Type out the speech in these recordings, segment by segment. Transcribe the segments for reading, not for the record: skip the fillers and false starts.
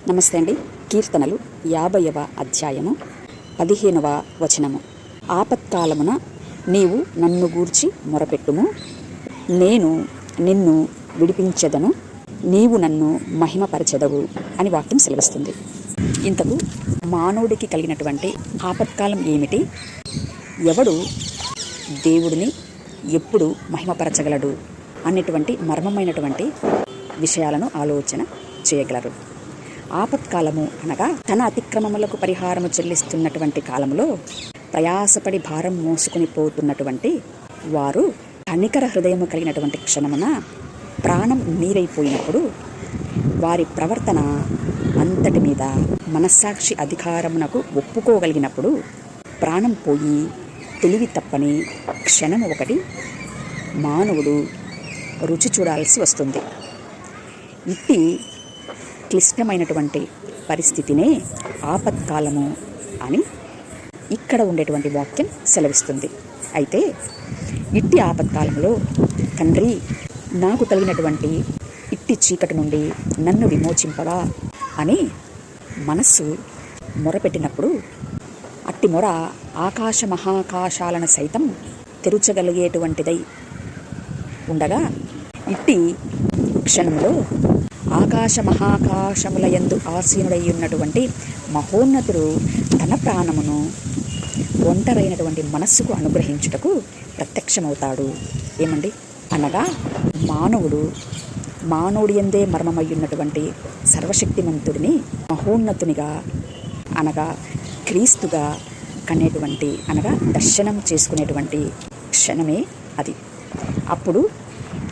నమస్తే అండి. కీర్తనలు 50వ అధ్యాయము 15వ వచనము. ఆపత్కాలమున నీవు నన్ను గూర్చి మొరపెట్టుము, నేను నిన్ను విడిపించెదను, నీవు నన్ను మహిమపరచెదవు అని వాక్యం సెలవిస్తుంది. ఇంతకు మానవుడికి కలిగినటువంటి ఆపత్కాలం ఏమిటి? ఎవడు దేవుడిని ఎప్పుడు మహిమపరచగలడు అనేటువంటి మర్మమైనటువంటి విషయాలను ఆలోచన చేయగలరు. ఆపత్కాలము అనగా తన అతిక్రమములకు పరిహారము చెల్లిస్తున్నటువంటి కాలంలో ప్రయాసపడి భారం మోసుకొని పోతున్నటువంటి వారు కనికర హృదయము కలిగినటువంటి క్షణమున ప్రాణం నీరైపోయినప్పుడు వారి ప్రవర్తన అంతటి మీద మనస్సాక్షి అధికారమునకు ఒప్పుకోగలిగినప్పుడు ప్రాణం పోయి తెలివి తప్పని క్షణము ఒకటి మానవుడు రుచి చూడాల్సి వస్తుంది. ఇట్టి క్లిష్టమైనటువంటి పరిస్థితినే ఆపత్కాలము అని ఇక్కడ ఉండేటువంటి వాక్యం సెలవిస్తుంది. అయితే ఇట్టి ఆపత్కాలంలో తండ్రి, నాకు కలిగినటువంటి ఇట్టి చీకటి నుండి నన్ను విమోచింపవా అని మనస్సు మొరపెట్టినప్పుడు అట్టి మొర ఆకాశ మహాకాశాలను సైతం తెరుచగలిగేటువంటిదై ఉండగా ఇట్టి క్షణంలో ఆకాశ మహాకాశముల యందు ఆసీనుడై ఉన్నటువంటి మహోన్నతుడు తన ప్రాణమును ఒంటరైనటువంటి మనస్సుకు అనుగ్రహించుటకు ప్రత్యక్షమవుతాడు. ఏమండి అనగా మానవుడి యందే మర్మమయ్యున్నటువంటి సర్వశక్తిమంతుడిని మహోన్నతునిగా అనగా క్రీస్తుగా కనేటువంటి అనగా దర్శనం చేసుకునేటువంటి క్షణమే అది. అప్పుడు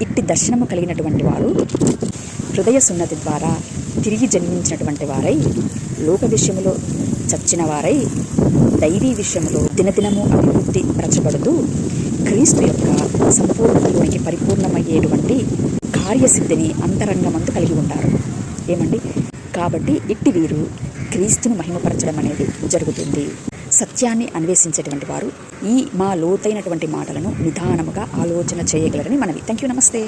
ఇట్టి దర్శనము కలిగినటువంటి వారు హృదయ సున్నతి ద్వారా తిరిగి జన్మించినటువంటి వారై, లోక విషయములో చచ్చిన వారై, దైవీ విషయములో దినదినము అభివృద్ధి పరచబడుతూ క్రీస్తు యొక్క సంపూర్ణతలోనికి పరిపూర్ణమయ్యేటువంటి కార్యసిద్ధిని అంతరంగమందు కలిగి ఉంటారు. ఏమండి కాబట్టి ఇట్టి వీరు క్రీస్తును మహిమపరచడం అనేది జరుగుతుంది. సత్యాన్ని అన్వేషించేటువంటి వారు ఈ మా లోతైనటువంటి మాటలను నిదానముగా ఆలోచన చేయగలరని మనవి. Thank you. నమస్తే.